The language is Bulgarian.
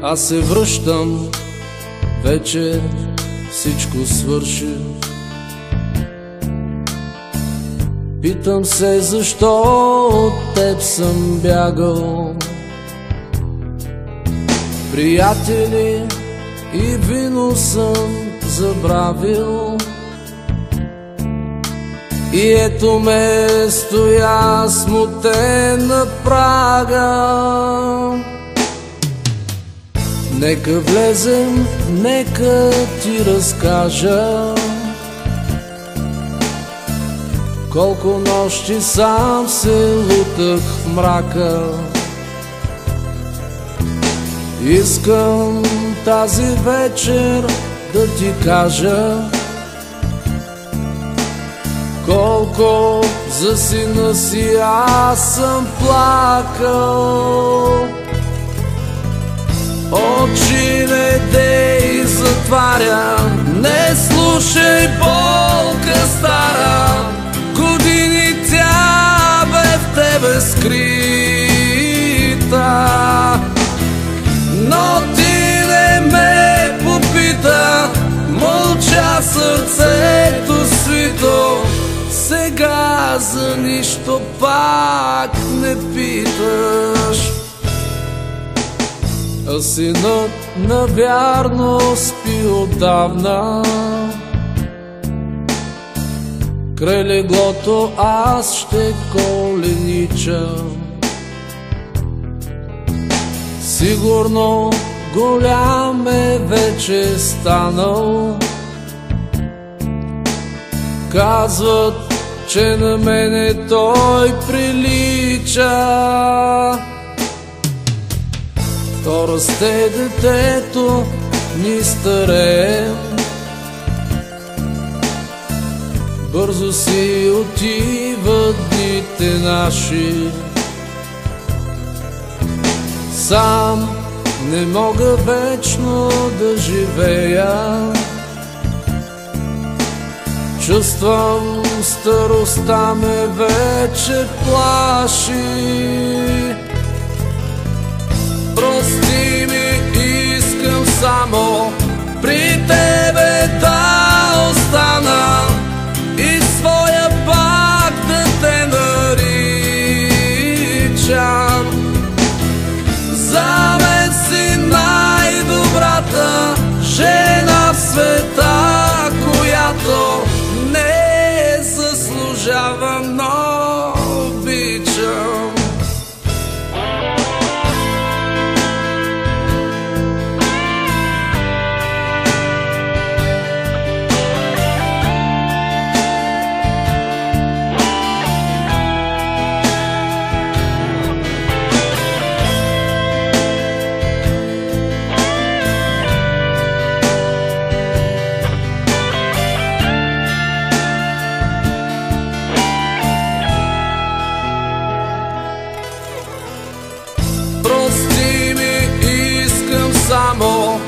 Аз се връщам, вече всичко свърши. Питам се защо от теб съм бягал. Приятели и вино съм забравил. И ето ме стоя смутен на прага. Нека влезем, нека ти разкажа колко нощи сам се лутах в мрака. Искам тази вечер да ти кажа колко за сина си аз съм плакал. Очи не дей затваря, не слушай болка стара. Години тя бе в тебе скрита, но ти не ме попита. Мълча сърцето свито, сега за нищо пак не питаш. А синът навярно спи отдавна. Край леглото аз ще коленичам. Сигурно голям е вече станал. Казват, че на мене той прилича. То расте детето, ни стареем. Бързо си отиват дните наши. Сам не мога вечно да живея. Чувствам старостта ме вече плаши. Прости ми, искам само при тебе да остана и своя пак да те наричам. За мен си най-добрата жена в света, която не заслужава, но обичам. Прости ми, искам само